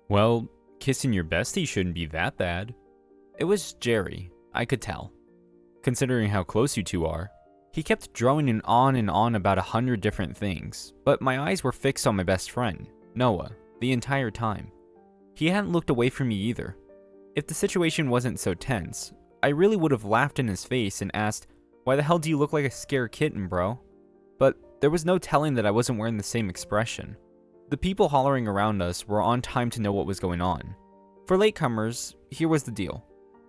Well, kissing your bestie shouldn't be that bad. It was Jerry, I could tell. Considering how close you two are. He kept droning on and on about 100 different things, but my eyes were fixed on my best friend, Noah, the entire time. He hadn't looked away from me either. If the situation wasn't so tense, I really would have laughed in his face and asked, "Why the hell do you look like a scared kitten, bro?" But there was no telling that I wasn't wearing the same expression. The people hollering around us were on time to know what was going on. For latecomers, here was the deal.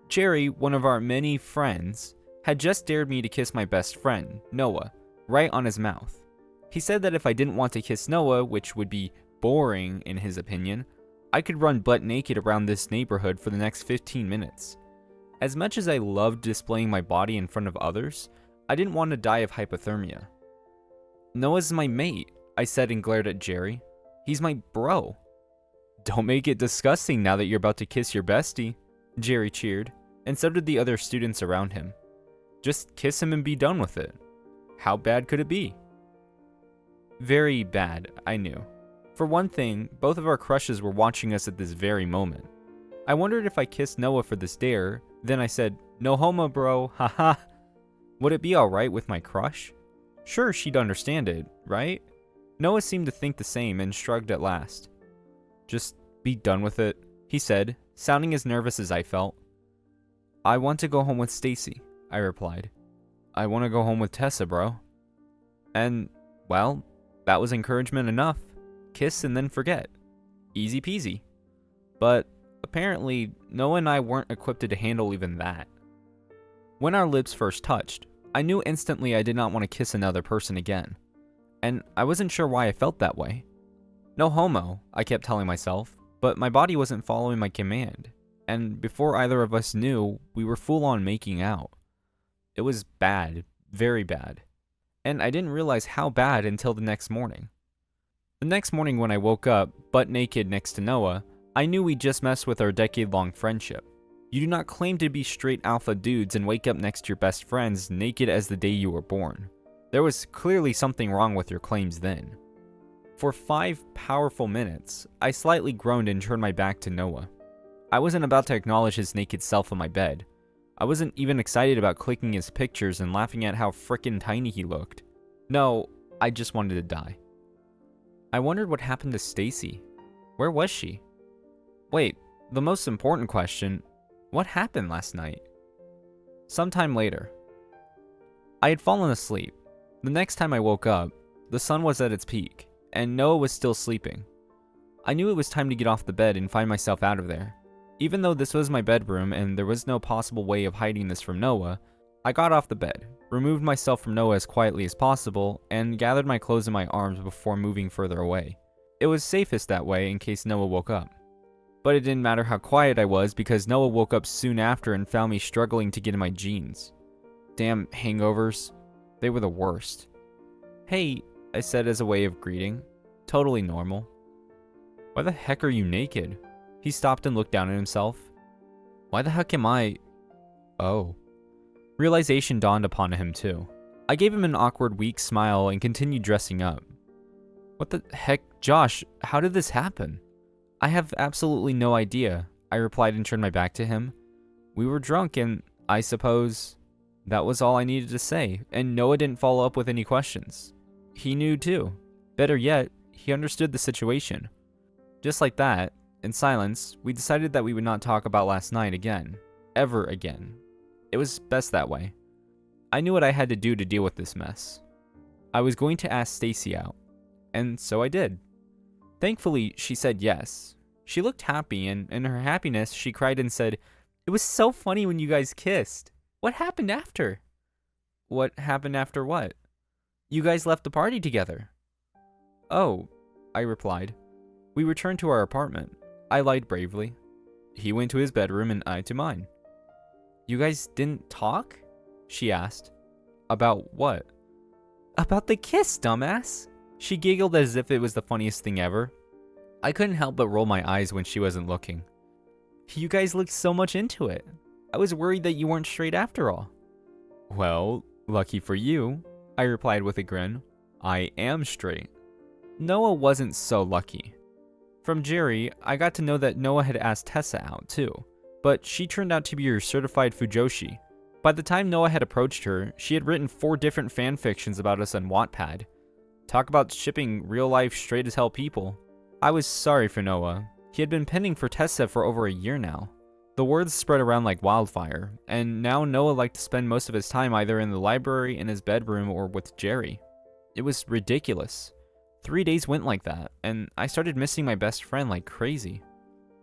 Jerry, one of our many friends, had just dared me to kiss my best friend, Noah, right on his mouth. He said that if I didn't want to kiss Noah, which would be boring in his opinion, I could run butt naked around this neighborhood for the next 15 minutes. As much as I loved displaying my body in front of others, I didn't want to die of hypothermia. "Noah's my mate," I said and glared at Jerry. "He's my bro." "Don't make it disgusting now that you're about to kiss your bestie," Jerry cheered, and so did the other students around him. "Just kiss him and be done with it. How bad could it be?" Very bad, I knew. For one thing, both of our crushes were watching us at this very moment. I wondered if I kissed Noah for this dare, then I said, "No homo, bro, haha." Would it be alright with my crush? Sure, she'd understand it, right? Noah seemed to think the same and shrugged at last. "Just be done with it," he said, sounding as nervous as I felt. "I want to go home with Stacy," I replied. "I want to go home with Tessa, bro." And, well, that was encouragement enough. Kiss and then forget. Easy peasy. But apparently, Noah and I weren't equipped to handle even that. When our lips first touched, I knew instantly I did not want to kiss another person again. And I wasn't sure why I felt that way. No homo, I kept telling myself, but my body wasn't following my command. And before either of us knew, we were full on making out. It was bad, very bad. And I didn't realize how bad until the next morning. The next morning when I woke up, butt naked next to Noah, I knew we'd just messed with our decade-long friendship. You do not claim to be straight alpha dudes and wake up next to your best friends naked as the day you were born. There was clearly something wrong with your claims then. For 5 powerful minutes, I slightly groaned and turned my back to Noah. I wasn't about to acknowledge his naked self on my bed. I wasn't even excited about clicking his pictures and laughing at how frickin' tiny he looked. No, I just wanted to die. I wondered what happened to Stacy. Where was she? Wait, the most important question, what happened last night? Sometime later. I had fallen asleep. The next time I woke up, the sun was at its peak, and Noah was still sleeping. I knew it was time to get off the bed and find myself out of there. Even though this was my bedroom and there was no possible way of hiding this from Noah, I got off the bed, removed myself from Noah as quietly as possible, and gathered my clothes in my arms before moving further away. It was safest that way in case Noah woke up. But it didn't matter how quiet I was because Noah woke up soon after and found me struggling to get in my jeans. Damn hangovers. They were the worst. "Hey," I said as a way of greeting. Totally normal. "Why the heck are you naked?" He stopped and looked down at himself. "Why the heck am I... Oh." Realization dawned upon him too. I gave him an awkward, weak smile and continued dressing up. "What the heck, Josh, how did this happen?" "I have absolutely no idea," I replied and turned my back to him. "We were drunk and, I suppose..." That was all I needed to say, and Noah didn't follow up with any questions. He knew too. Better yet, he understood the situation. Just like that, in silence, we decided that we would not talk about last night again. Ever again. It was best that way. I knew what I had to do to deal with this mess. I was going to ask Stacy out. And so I did. Thankfully, she said yes. She looked happy, and in her happiness, she cried and said, "It was so funny when you guys kissed. What happened after?" "What happened after what?" "You guys left the party together." "Oh," I replied. We returned to our apartment. I lied bravely. He went to his bedroom and I to mine. "You guys didn't talk?" she asked. "About what?" "About the kiss, dumbass." She giggled as if it was the funniest thing ever. I couldn't help but roll my eyes when she wasn't looking. "You guys looked so much into it. I was worried that you weren't straight after all." "Well, lucky for you," I replied with a grin. "I am straight." Noah wasn't so lucky. From Jerry, I got to know that Noah had asked Tessa out too, but she turned out to be her certified Fujoshi. By the time Noah had approached her, she had written 4 different fan fictions about us on Wattpad. Talk about shipping real-life straight-as-hell people. I was sorry for Noah. He had been pending for Tessa for over a year now. The words spread around like wildfire, and now Noah liked to spend most of his time either in the library, in his bedroom, or with Jerry. It was ridiculous. 3 days went like that, and I started missing my best friend like crazy.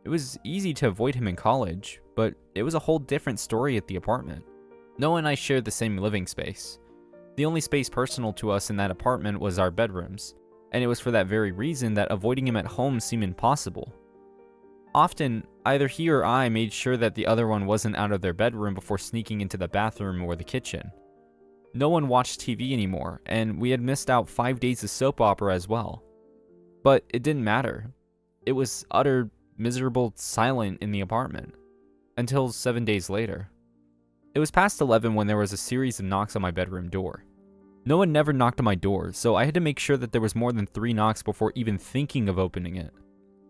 It was easy to avoid him in college, but it was a whole different story at the apartment. Noah and I shared the same living space. The only space personal to us in that apartment was our bedrooms, and it was for that very reason that avoiding him at home seemed impossible. Often, either he or I made sure that the other one wasn't out of their bedroom before sneaking into the bathroom or the kitchen. No one watched TV anymore, and we had missed out 5 days of soap opera as well. But it didn't matter. It was utter, miserable silence in the apartment. Until 7 days later. It was past 11 when there was a series of knocks on my bedroom door. No one never knocked on my door, so I had to make sure that there was more than 3 knocks before even thinking of opening it.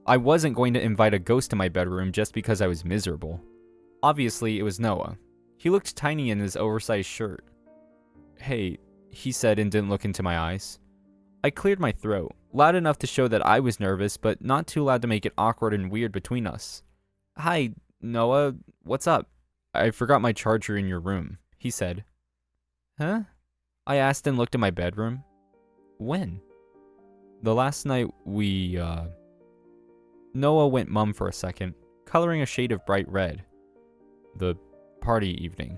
I wasn't going to invite a ghost to my bedroom just because I was miserable. Obviously, it was Noah. He looked tiny in his oversized shirt. "Hey," he said and didn't look into my eyes. I cleared my throat, loud enough to show that I was nervous, but not too loud to make it awkward and weird between us. "Hi, Noah, what's up?" "I forgot my charger in your room," he said. "Huh?" I asked and looked at my bedroom. "When?" "The last night we, Noah went mum for a second, coloring a shade of bright red. "The party evening."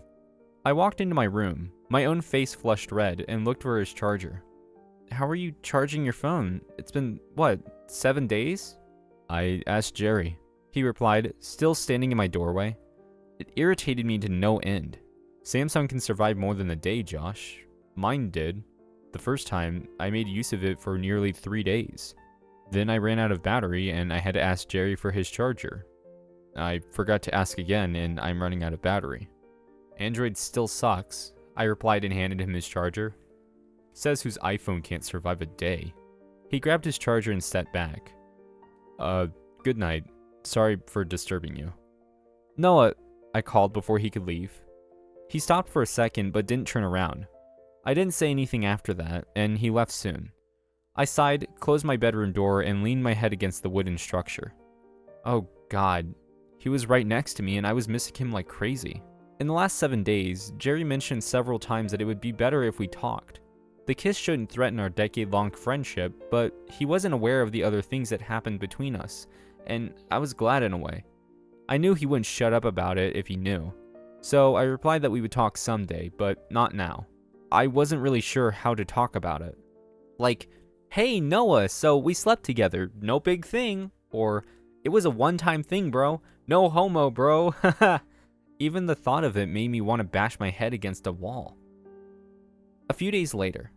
I walked into my room, my own face flushed red, and looked for his charger. "How are you charging your phone? It's been, 7 days?" "I asked Jerry," he replied, still standing in my doorway. It irritated me to no end. Samsung can survive more than a day, Josh. Mine did. The first time, I made use of it for nearly 3 days. Then I ran out of battery and I had to ask Jerry for his charger. I forgot to ask again and I'm running out of battery. Android still sucks, I replied and handed him his charger. Says whose iPhone can't survive a day. He grabbed his charger and stepped back. Good night. Sorry for disturbing you." "Noah," I called before he could leave. He stopped for a second but didn't turn around. I didn't say anything after that, and he left soon. I sighed, closed my bedroom door, and leaned my head against the wooden structure. Oh God, he was right next to me and I was missing him like crazy. In the last 7 days, Jerry mentioned several times that it would be better if we talked. The kiss shouldn't threaten our decade-long friendship, but he wasn't aware of the other things that happened between us, and I was glad in a way. I knew he wouldn't shut up about it if he knew. So I replied that we would talk someday, but not now. I wasn't really sure how to talk about it. Like, "Hey Noah, so we slept together, no big thing," or "It was a one-time thing, bro, no homo, bro." Haha. Even the thought of it made me want to bash my head against a wall. A few days later.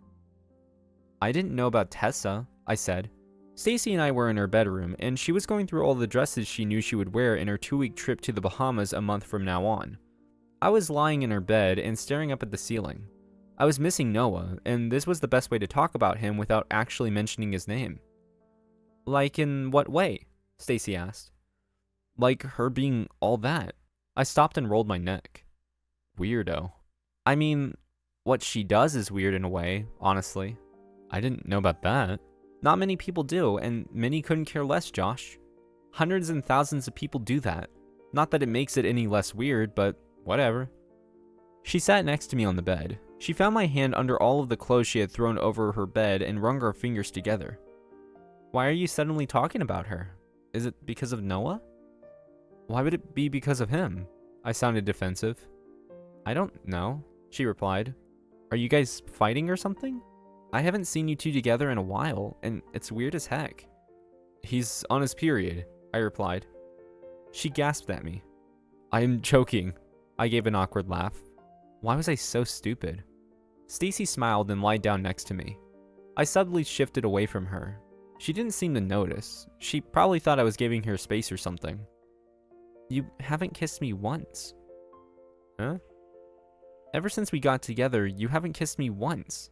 "I didn't know about Tessa," I said. Stacy and I were in her bedroom, and she was going through all the dresses she knew she would wear in her 2-week trip to the Bahamas a month from now on. I was lying in her bed and staring up at the ceiling. I was missing Noah, and this was the best way to talk about him without actually mentioning his name. "Like in what way?" Stacy asked. "Like her being all that." I stopped and rolled my neck. "Weirdo." "I mean, what she does is weird in a way, honestly." "I didn't know about that." "Not many people do, and many couldn't care less, Josh. Hundreds and thousands of people do that. Not that it makes it any less weird, but whatever." She sat next to me on the bed. She found my hand under all of the clothes she had thrown over her bed and wrung our fingers together. "Why are you suddenly talking about her? Is it because of Noah?" "Why would it be because of him?" I sounded defensive. "I don't know," she replied. "Are you guys fighting or something? I haven't seen you two together in a while, and it's weird as heck." "He's on his period," I replied. She gasped at me. "I am joking." I gave an awkward laugh. Why was I so stupid? Stacy smiled and lied down next to me. I subtly shifted away from her. She didn't seem to notice. She probably thought I was giving her space or something. "You haven't kissed me once." "Huh?" "Ever since we got together, you haven't kissed me once.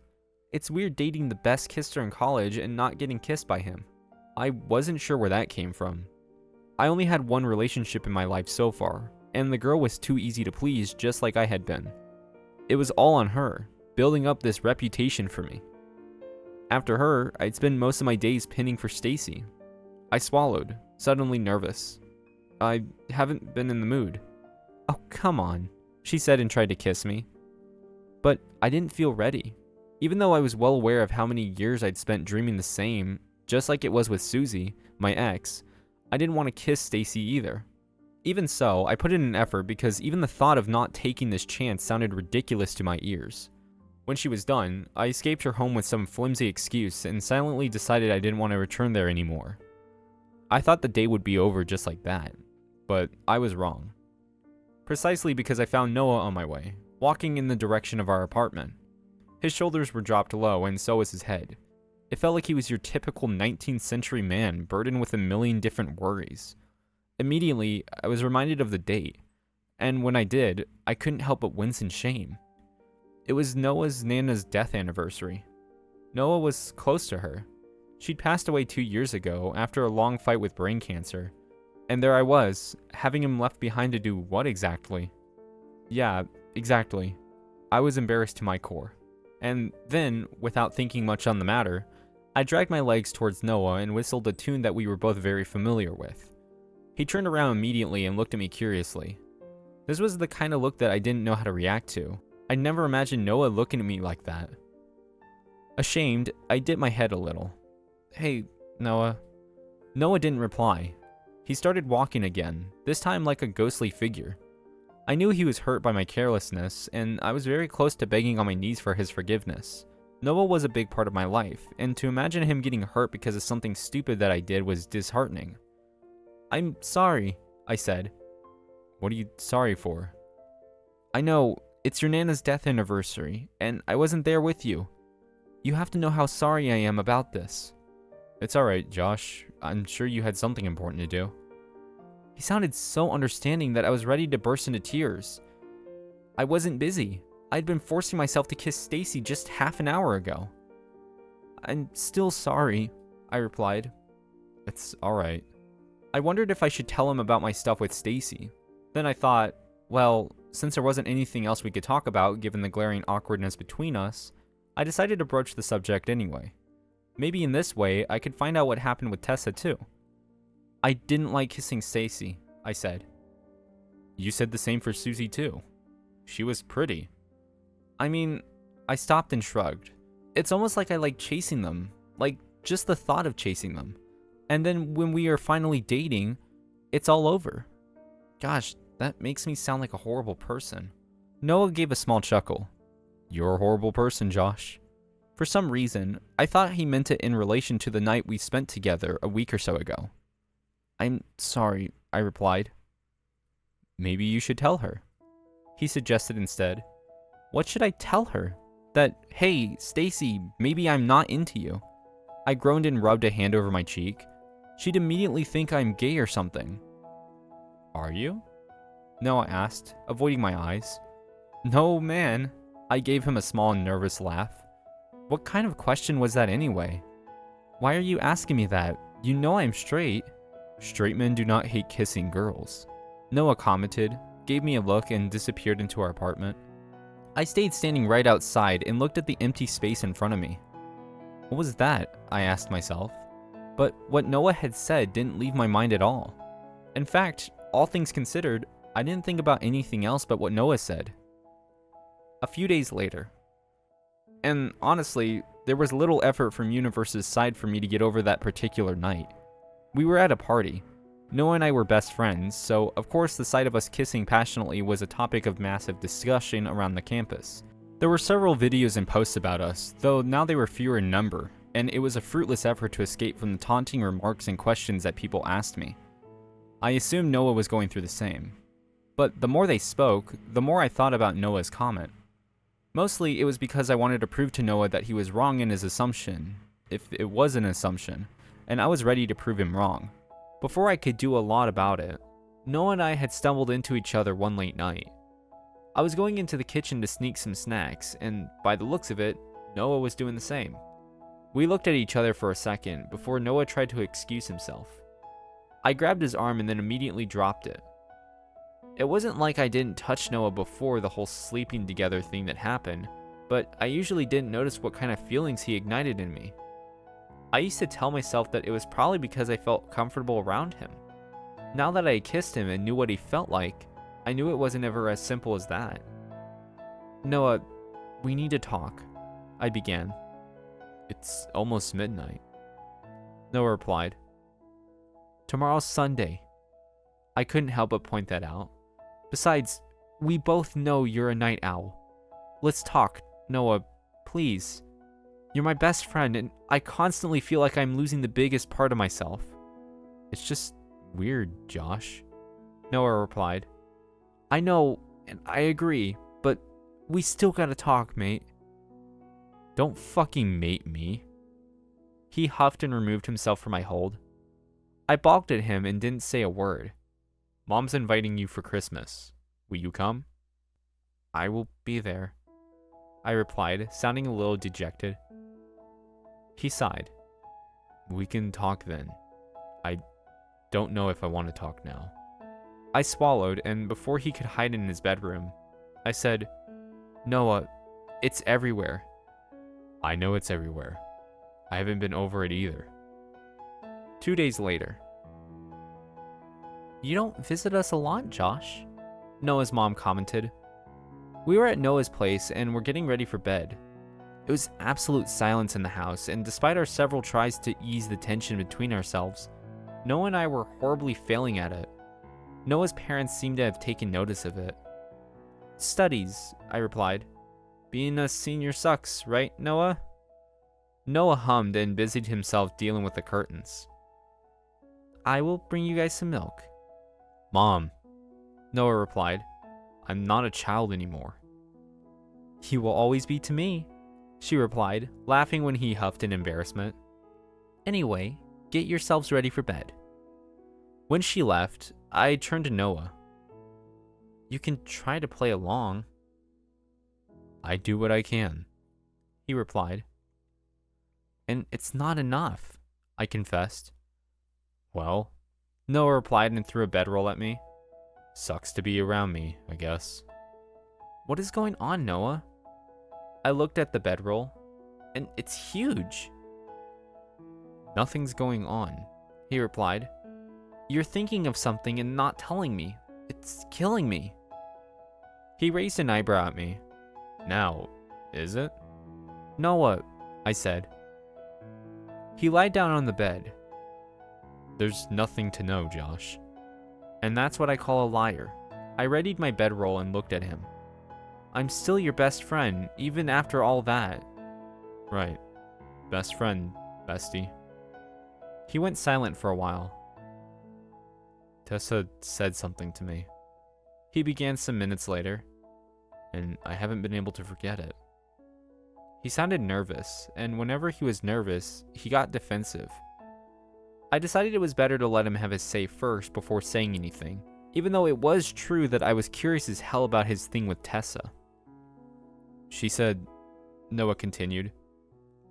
It's weird dating the best kisser in college and not getting kissed by him." I wasn't sure where that came from. I only had one relationship in my life so far, and the girl was too easy to please, just like I had been. It was all on her, building up this reputation for me. After her, I'd spend most of my days pinning for Stacy. I swallowed, suddenly nervous. I haven't been in the mood. Oh, come on, she said and tried to kiss me. But I didn't feel ready. Even though I was well aware of how many years I'd spent dreaming the same, just like it was with Susie, my ex, I didn't want to kiss Stacy either. Even so, I put in an effort because even the thought of not taking this chance sounded ridiculous to my ears. When she was done, I escaped her home with some flimsy excuse and silently decided I didn't want to return there anymore. I thought the day would be over just like that, but I was wrong. Precisely because I found Noah on my way, walking in the direction of our apartment. His shoulders were dropped low and so was his head. It felt like he was your typical 19th century man burdened with a million different worries. Immediately, I was reminded of the date, and when I did, I couldn't help but wince in shame. It was Noah's Nana's death anniversary. Noah was close to her. She'd passed away 2 years ago after a long fight with brain cancer, and there I was, having him left behind to do what exactly? Yeah, exactly. I was embarrassed to my core. And then, without thinking much on the matter, I dragged my legs towards Noah and whistled a tune that we were both very familiar with. He turned around immediately and looked at me curiously. This was the kind of look that I didn't know how to react to. I'd never imagined Noah looking at me like that. Ashamed, I dipped my head a little. Hey, Noah. Noah didn't reply. He started walking again, this time like a ghostly figure. I knew he was hurt by my carelessness, and I was very close to begging on my knees for his forgiveness. Noah was a big part of my life, and to imagine him getting hurt because of something stupid that I did was disheartening. I'm sorry, I said. What are you sorry for? I know, it's your Nana's death anniversary, and I wasn't there with you. You have to know how sorry I am about this. It's alright, Josh. I'm sure you had something important to do. He sounded so understanding that I was ready to burst into tears. I wasn't busy. I'd been forcing myself to kiss Stacy just half an hour ago. I'm still sorry, I replied. It's alright. I wondered if I should tell him about my stuff with Stacy. Then I thought, well, since there wasn't anything else we could talk about given the glaring awkwardness between us, I decided to broach the subject anyway. Maybe in this way, I could find out what happened with Tessa too. I didn't like kissing Stacy, I said. You said the same for Susie too. She was pretty. I mean, I stopped and shrugged. It's almost like I like chasing them, like just the thought of chasing them. And then when we are finally dating, it's all over. Gosh, that makes me sound like a horrible person. Noah gave a small chuckle. You're a horrible person, Josh. For some reason, I thought he meant it in relation to the night we spent together a week or so ago. I'm sorry, I replied. Maybe you should tell her. He suggested instead. What should I tell her? That, hey, Stacy, maybe I'm not into you. I groaned and rubbed a hand over my cheek. She'd immediately think I'm gay or something. Are you? Noah asked, avoiding my eyes. No, man. I gave him a small nervous laugh. What kind of question was that anyway? Why are you asking me that? You know I'm straight. Straight men do not hate kissing girls. Noah commented, gave me a look, and disappeared into our apartment. I stayed standing right outside and looked at the empty space in front of me. What was that? I asked myself. But what Noah had said didn't leave my mind at all. In fact, all things considered, I didn't think about anything else but what Noah said. A few days later. And honestly, there was little effort from Universe's side for me to get over that particular night. We were at a party. Noah and I were best friends, so of course the sight of us kissing passionately was a topic of massive discussion around the campus. There were several videos and posts about us, though now they were fewer in number, and it was a fruitless effort to escape from the taunting remarks and questions that people asked me. I assumed Noah was going through the same. But the more they spoke, the more I thought about Noah's comment. Mostly it was because I wanted to prove to Noah that he was wrong in his assumption, if it was an assumption, and I was ready to prove him wrong. Before I could do a lot about it, Noah and I had stumbled into each other one late night. I was going into the kitchen to sneak some snacks, and by the looks of it, Noah was doing the same. We looked at each other for a second before Noah tried to excuse himself. I grabbed his arm and then immediately dropped it. It wasn't like I didn't touch Noah before the whole sleeping together thing that happened, but I usually didn't notice what kind of feelings he ignited in me. I used to tell myself that it was probably because I felt comfortable around him. Now that I kissed him and knew what he felt like, I knew it wasn't ever as simple as that. Noah, we need to talk, I began. It's almost midnight. Noah replied. Tomorrow's Sunday. I couldn't help but point that out. Besides, we both know you're a night owl. Let's talk, Noah, please. You're my best friend, and I constantly feel like I'm losing the biggest part of myself. It's just weird, Josh. Noah replied. I know, and I agree, but we still gotta talk, mate. Don't fucking mate me. He huffed and removed himself from my hold. I balked at him and didn't say a word. Mom's inviting you for Christmas. Will you come? I will be there, I replied, sounding a little dejected. He sighed. We can talk then. I don't know if I want to talk now. I swallowed, and before he could hide in his bedroom, I said, Noah, it's everywhere. I know it's everywhere. I haven't been over it either. 2 days later. You don't visit us a lot, Josh, Noah's mom commented. We were at Noah's place and were getting ready for bed. It was absolute silence in the house, and despite our several tries to ease the tension between ourselves, Noah and I were horribly failing at it. Noah's parents seemed to have taken notice of it. Studies, I replied. Being a senior sucks, right, Noah? Noah hummed and busied himself dealing with the curtains. I will bring you guys some milk. Mom, Noah replied. I'm not a child anymore. You will always be to me, she replied, laughing when he huffed in embarrassment. Anyway, get yourselves ready for bed. When she left, I turned to Noah. You can try to play along. I do what I can, he replied. And it's not enough, I confessed. Well, Noah replied and threw a bedroll at me. Sucks to be around me, I guess. What is going on, Noah? I looked at the bedroll, and it's huge. Nothing's going on, he replied. You're thinking of something and not telling me. It's killing me. He raised an eyebrow at me. Now, is it? Noah, I said. He lied down on the bed. There's nothing to know, Josh. And that's what I call a liar. I readied my bedroll and looked at him. I'm still your best friend, even after all that. Right. Best friend, bestie. He went silent for a while. Tessa said something to me. He began some minutes later, and I haven't been able to forget it. He sounded nervous, and whenever he was nervous, he got defensive. I decided it was better to let him have his say first before saying anything, even though it was true that I was curious as hell about his thing with Tessa. She said, Noah continued,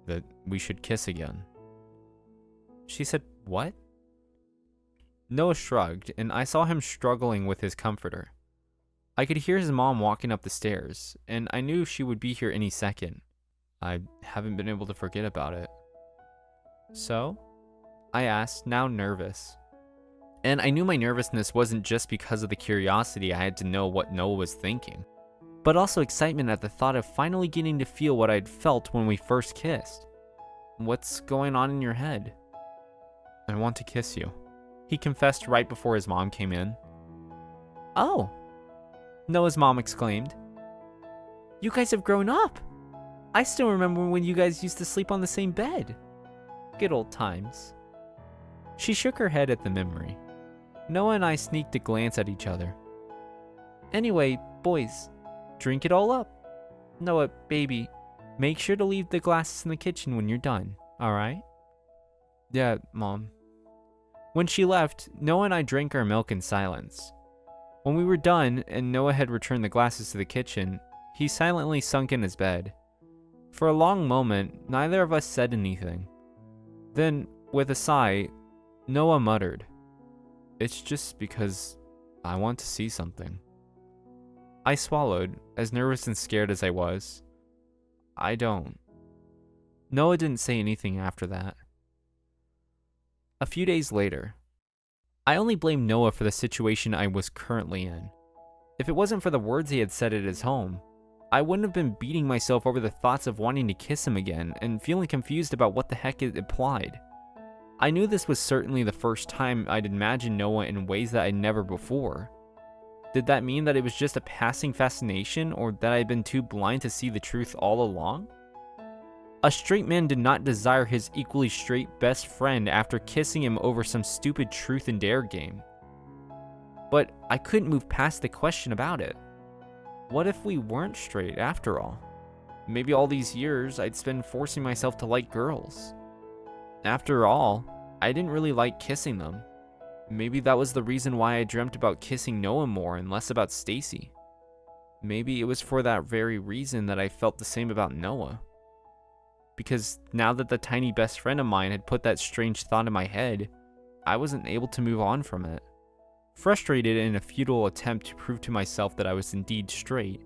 that we should kiss again. She said, what? Noah shrugged, and I saw him struggling with his comforter. I could hear his mom walking up the stairs, and I knew she would be here any second. I haven't been able to forget about it. So? I asked, now nervous. And I knew my nervousness wasn't just because of the curiosity I had to know what Noah was thinking, but also excitement at the thought of finally getting to feel what I'd felt when we first kissed. What's going on in your head? I want to kiss you, he confessed right before his mom came in. Oh, Noah's mom exclaimed. You guys have grown up. I still remember when you guys used to sleep on the same bed. Good old times. She shook her head at the memory. Noah and I sneaked a glance at each other. Anyway, boys, drink it all up. Noah, baby, make sure to leave the glasses in the kitchen when you're done, alright? Yeah, Mom. When she left, Noah and I drank our milk in silence. When we were done and Noah had returned the glasses to the kitchen, he silently sunk in his bed. For a long moment, neither of us said anything. Then, with a sigh, Noah muttered, "It's just because I want to see something." I swallowed, as nervous and scared as I was. I don't. Noah didn't say anything after that. A few days later, I only blamed Noah for the situation I was currently in. If it wasn't for the words he had said at his home, I wouldn't have been beating myself over the thoughts of wanting to kiss him again and feeling confused about what the heck it implied. I knew this was certainly the first time I'd imagined Noah in ways that I'd never before. Did that mean that it was just a passing fascination, or that I'd been too blind to see the truth all along? A straight man did not desire his equally straight best friend after kissing him over some stupid truth and dare game. But I couldn't move past the question about it. What if we weren't straight after all? Maybe all these years I'd spent forcing myself to like girls. After all, I didn't really like kissing them. Maybe that was the reason why I dreamt about kissing Noah more and less about Stacy. Maybe it was for that very reason that I felt the same about Noah. Because now that the tiny best friend of mine had put that strange thought in my head, I wasn't able to move on from it. Frustrated in a futile attempt to prove to myself that I was indeed straight,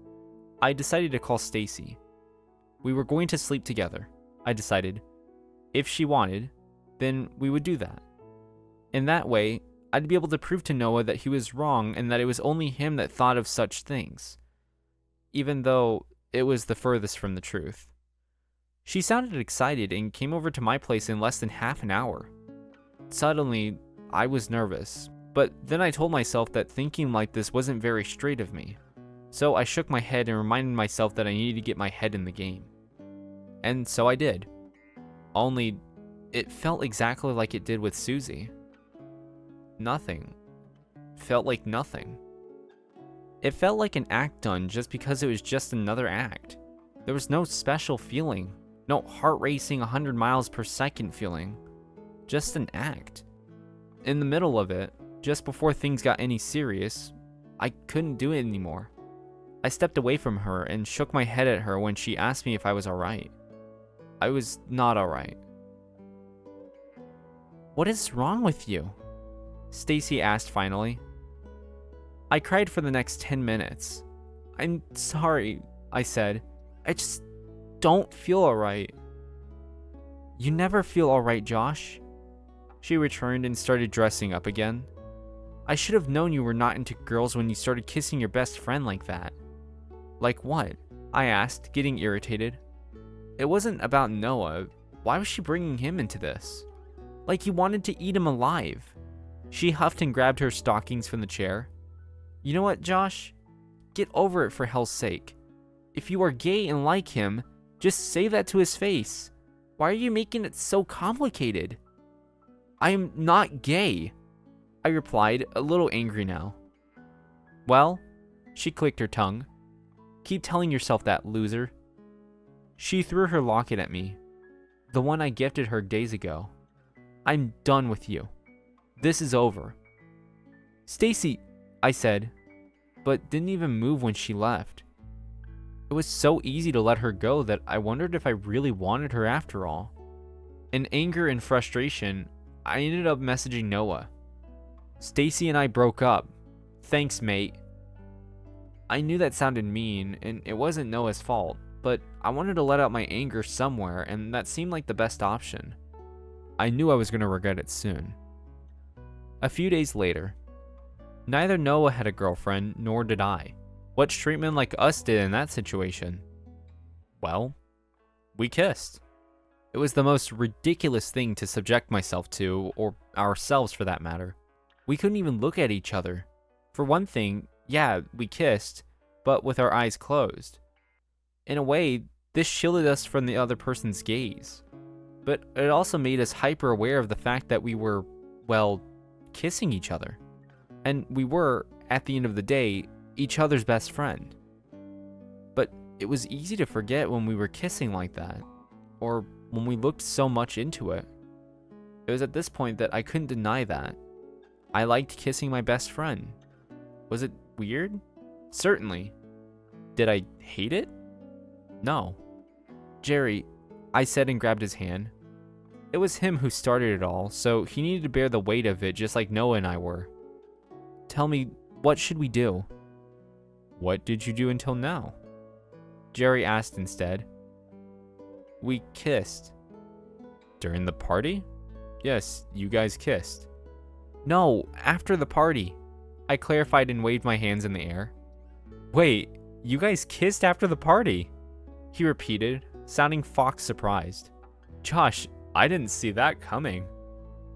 I decided to call Stacy. We were going to sleep together, I decided. If she wanted, then we would do that. In that way, I'd be able to prove to Noah that he was wrong and that it was only him that thought of such things, even though it was the furthest from the truth. She sounded excited and came over to my place in less than half an hour. Suddenly, I was nervous, but then I told myself that thinking like this wasn't very straight of me. So I shook my head and reminded myself that I needed to get my head in the game. And so I did. Only, it felt exactly like it did with Susie. Nothing. Felt like nothing. It felt like an act done just because it was just another act. There was no special feeling, no heart racing 100 miles per second feeling. Just an act. In the middle of it, just before things got any serious, I couldn't do it anymore. I stepped away from her and shook my head at her when she asked me if I was alright. I was not alright. "What is wrong with you?" Stacy asked finally. I cried for the next 10 minutes. "I'm sorry," I said. "I just don't feel alright." "You never feel alright, Josh." She returned and started dressing up again. "I should have known you were not into girls when you started kissing your best friend like that." "Like what?" I asked, getting irritated. It wasn't about Noah. Why was she bringing him into this? Like you wanted to eat him alive. She huffed and grabbed her stockings from the chair. "You know what, Josh? Get over it for hell's sake. If you are gay and like him, just say that to his face. Why are you making it so complicated?" "I am not gay," I replied, a little angry now. "Well," she clicked her tongue. "Keep telling yourself that, loser." She threw her locket at me, the one I gifted her days ago. "I'm done with you. This is over." "Stacy," I said, but didn't even move when she left. It was so easy to let her go that I wondered if I really wanted her after all. In anger and frustration, I ended up messaging Noah. "Stacy and I broke up. Thanks, mate." I knew that sounded mean, and it wasn't Noah's fault, but I wanted to let out my anger somewhere, and that seemed like the best option. I knew I was going to regret it soon. A few days later, neither Noah had a girlfriend, nor did I. What straight men like us did in that situation? Well, we kissed. It was the most ridiculous thing to subject myself to, or ourselves for that matter. We couldn't even look at each other. For one thing, yeah, we kissed, but with our eyes closed. In a way, this shielded us from the other person's gaze. But it also made us hyper aware of the fact that we were, well, kissing each other. And we were, at the end of the day, each other's best friend. But it was easy to forget when we were kissing like that, or when we looked so much into it. It was at this point that I couldn't deny that. I liked kissing my best friend. Was it weird? Certainly. Did I hate it? No. Jerry, I said and grabbed his hand. It was him who started it all, so he needed to bear the weight of it just like Noah and I were. Tell me, what should we do? What did you do until now? Jerry asked instead. We kissed. During the party? Yes, you guys kissed. No, after the party. I clarified and waved my hands in the air. Wait, you guys kissed after the party? He repeated, sounding fox surprised. Josh, I didn't see that coming.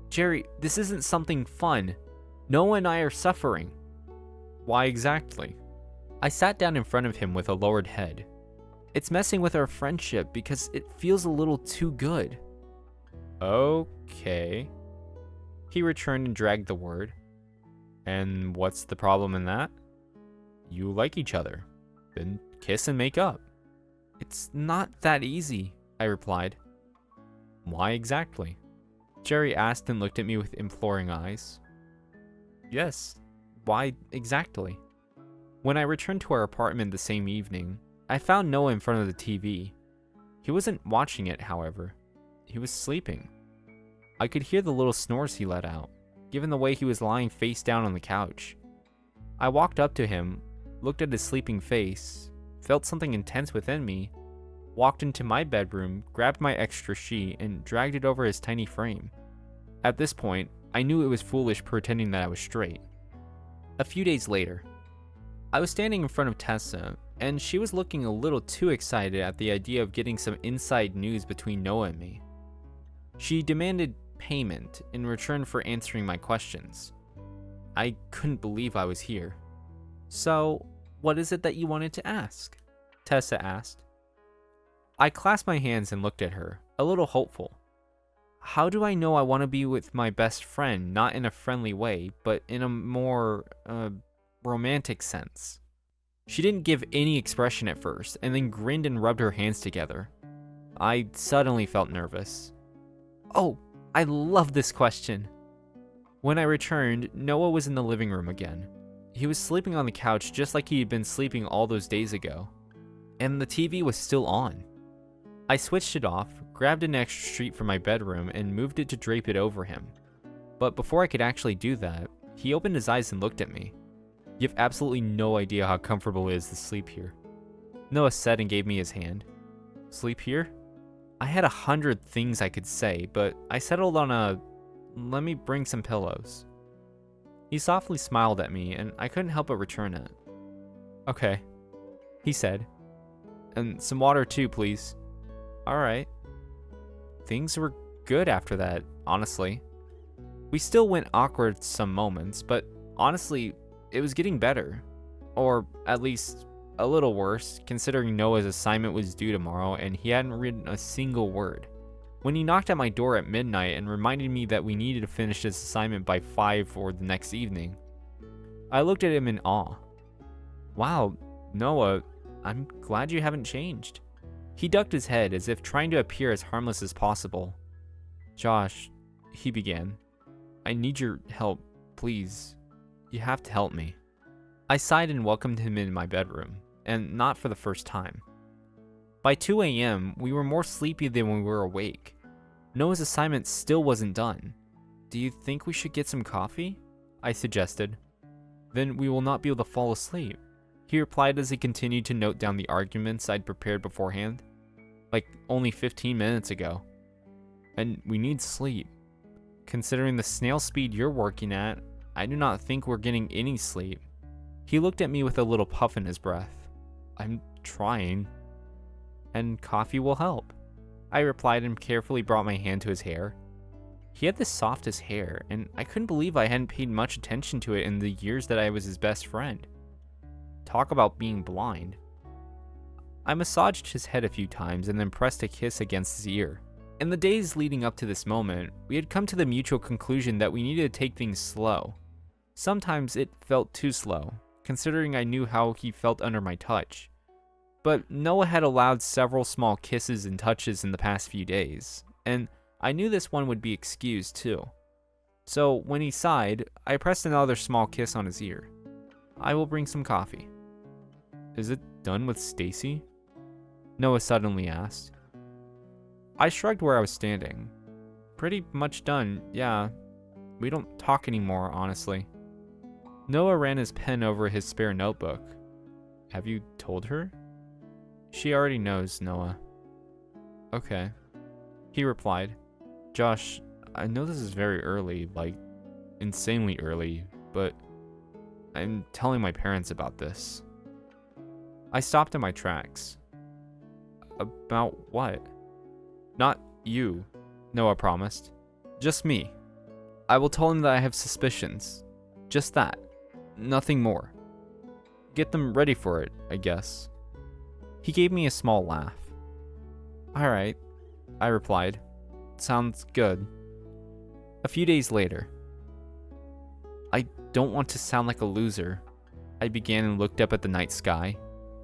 Jerry, this isn't something fun. Noah and I are suffering. Why exactly? I sat down in front of him with a lowered head. It's messing with our friendship because it feels a little too good. Okay. He returned and dragged the word. And what's the problem in that? You like each other. Then kiss and make up. It's not that easy, I replied. Why exactly? Jerry asked and looked at me with imploring eyes. Yes, why exactly? When I returned to our apartment the same evening, I found Noah in front of the TV. He wasn't watching it, however. He was sleeping. I could hear the little snores he let out, given the way he was lying face down on the couch. I walked up to him, looked at his sleeping face, felt something intense within me, walked into my bedroom, grabbed my extra sheet, and dragged it over his tiny frame. At this point, I knew it was foolish pretending that I was straight. A few days later, I was standing in front of Tessa, and she was looking a little too excited at the idea of getting some inside news between Noah and me. She demanded payment in return for answering my questions. I couldn't believe I was here. So, what is it that you wanted to ask? Tessa asked. I clasped my hands and looked at her, a little hopeful. How do I know I want to be with my best friend, not in a friendly way, but in a more, romantic sense? She didn't give any expression at first, and then grinned and rubbed her hands together. I suddenly felt nervous. Oh, I love this question. When I returned, Noah was in the living room again. He was sleeping on the couch just like he had been sleeping all those days ago. And the TV was still on. I switched it off, grabbed an extra sheet from my bedroom, and moved it to drape it over him. But before I could actually do that, he opened his eyes and looked at me. You have absolutely no idea how comfortable it is to sleep here. Noah said and gave me his hand. Sleep here? I had 100 things I could say, but I settled on let me bring some pillows. He softly smiled at me, and I couldn't help but return it. Okay, he said. And some water too, please. Alright. Things were good after that, honestly. We still went awkward some moments, but honestly, it was getting better. Or at least a little worse, considering Noah's assignment was due tomorrow and he hadn't written a single word. When he knocked at my door at midnight and reminded me that we needed to finish this assignment by 5 or the next evening, I looked at him in awe. Wow, Noah, I'm glad you haven't changed. He ducked his head as if trying to appear as harmless as possible. Josh, he began, I need your help, please. You have to help me. I sighed and welcomed him in my bedroom, and not for the first time. By 2 a.m., we were more sleepy than we were awake. Noah's assignment still wasn't done. Do you think we should get some coffee? I suggested. Then we will not be able to fall asleep, he replied as he continued to note down the arguments I'd prepared beforehand. Like only 15 minutes ago. And we need sleep. Considering the snail speed you're working at, I do not think we're getting any sleep. He looked at me with a little puff in his breath. I'm trying. And coffee will help, I replied and carefully brought my hand to his hair. He had the softest hair, and I couldn't believe I hadn't paid much attention to it in the years that I was his best friend. Talk about being blind. I massaged his head a few times and then pressed a kiss against his ear. In the days leading up to this moment, we had come to the mutual conclusion that we needed to take things slow. Sometimes it felt too slow, considering I knew how he felt under my touch. But Noah had allowed several small kisses and touches in the past few days, and I knew this one would be excused too. So when he sighed, I pressed another small kiss on his ear. I will bring some coffee. Is it done with Stacy? Noah suddenly asked. I shrugged where I was standing. Pretty much done, yeah. We don't talk anymore, honestly. Noah ran his pen over his spare notebook. Have you told her? She already knows, Noah. Okay. He replied. Josh, I know this is very early, like, insanely early, but I'm telling my parents about this. I stopped in my tracks. About what? Not you, Noah promised. Just me. I will tell him that I have suspicions. Just that. Nothing more. Get them ready for it, I guess. He gave me a small laugh. Alright, I replied. Sounds good. A few days later. I don't want to sound like a loser. I began and looked up at the night sky.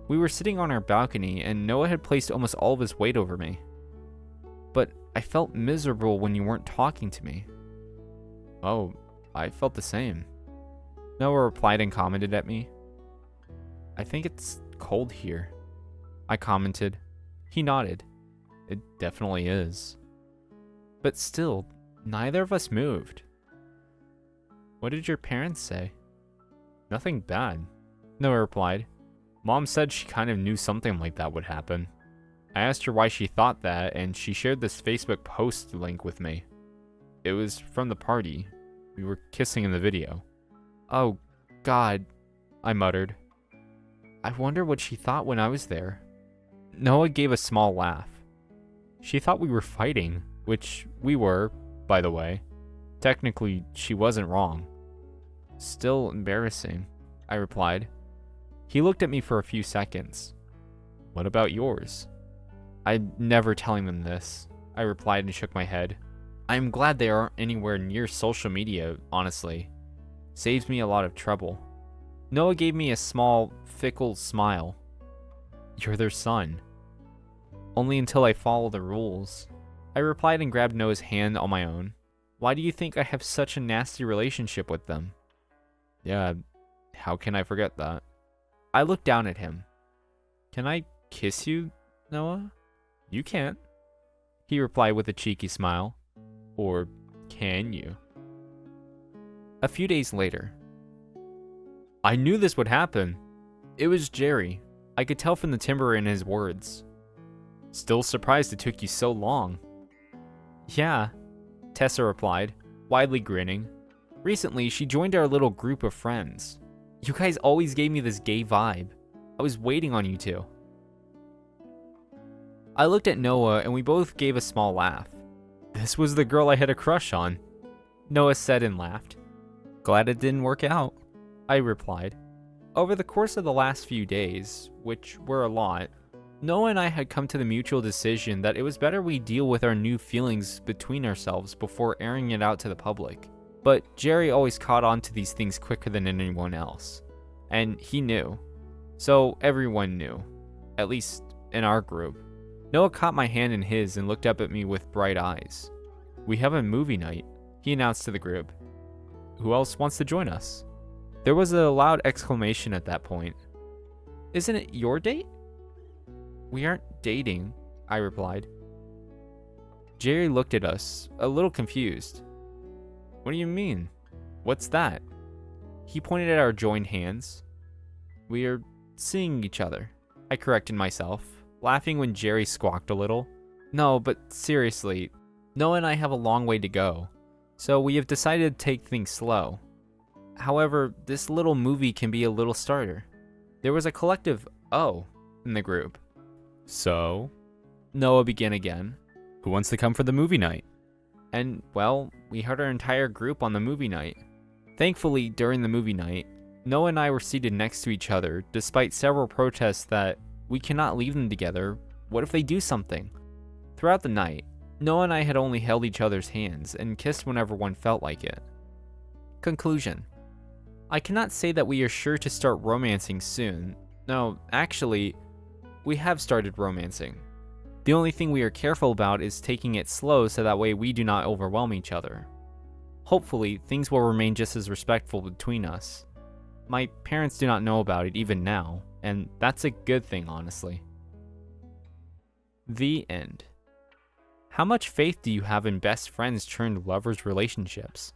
We were sitting on our balcony and Noah had placed almost all of his weight over me. But I felt miserable when you weren't talking to me. Oh, I felt the same. Noah replied and commented at me. I think it's cold here. I commented. He nodded. It definitely is. But still, neither of us moved. What did your parents say? Nothing bad, Noah replied. Mom said she kind of knew something like that would happen. I asked her why she thought that, and she shared this Facebook post link with me. It was from the party. We were kissing in the video. Oh, God, I muttered. I wonder what she thought when I was there. Noah gave a small laugh. She thought we were fighting, which we were, by the way. Technically, she wasn't wrong. Still embarrassing, I replied. He looked at me for a few seconds. What about yours? I'm never telling them this, I replied and shook my head. I'm glad they aren't anywhere near social media, honestly. Saves me a lot of trouble. Noah gave me a small, fickle smile. You're their son. Only until I follow the rules. I replied and grabbed Noah's hand on my own. Why do you think I have such a nasty relationship with them? Yeah, how can I forget that? I looked down at him. Can I kiss you, Noah? You can't. He replied with a cheeky smile. Or can you? A few days later. I knew this would happen. It was Jerry. I could tell from the timbre in his words. Still surprised it took you so long. Yeah, Tessa replied, widely grinning. Recently, she joined our little group of friends. You guys always gave me this gay vibe. I was waiting on you two. I looked at Noah and we both gave a small laugh. This was the girl I had a crush on, Noah said and laughed. Glad it didn't work out, I replied. Over the course of the last few days, which were a lot, Noah and I had come to the mutual decision that it was better we deal with our new feelings between ourselves before airing it out to the public. But Jerry always caught on to these things quicker than anyone else. And he knew. So everyone knew. At least in our group. Noah caught my hand in his and looked up at me with bright eyes. We have a movie night, he announced to the group. Who else wants to join us? There was a loud exclamation at that point. Isn't it your date? We aren't dating, I replied. Jerry looked at us, a little confused. What do you mean? What's that? He pointed at our joined hands. We are seeing each other, I corrected myself, laughing when Jerry squawked a little. No, but seriously, Noah and I have a long way to go, so we have decided to take things slow. However, this little movie can be a little starter. There was a collective "oh" in the group. So? Noah began again. Who wants to come for the movie night? And, well, we had our entire group on the movie night. Thankfully, during the movie night, Noah and I were seated next to each other, despite several protests that we cannot leave them together. What if they do something? Throughout the night, Noah and I had only held each other's hands and kissed whenever one felt like it. Conclusion. I cannot say that we are sure to start romancing soon. No, actually, we have started romancing. The only thing we are careful about is taking it slow so that way we do not overwhelm each other. Hopefully, things will remain just as respectful between us. My parents do not know about it even now, and that's a good thing, honestly. The end. How much faith do you have in best friends turned lovers relationships?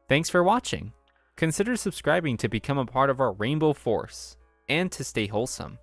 Thanks for watching. Consider subscribing to become a part of our Rainbow Force and to stay wholesome.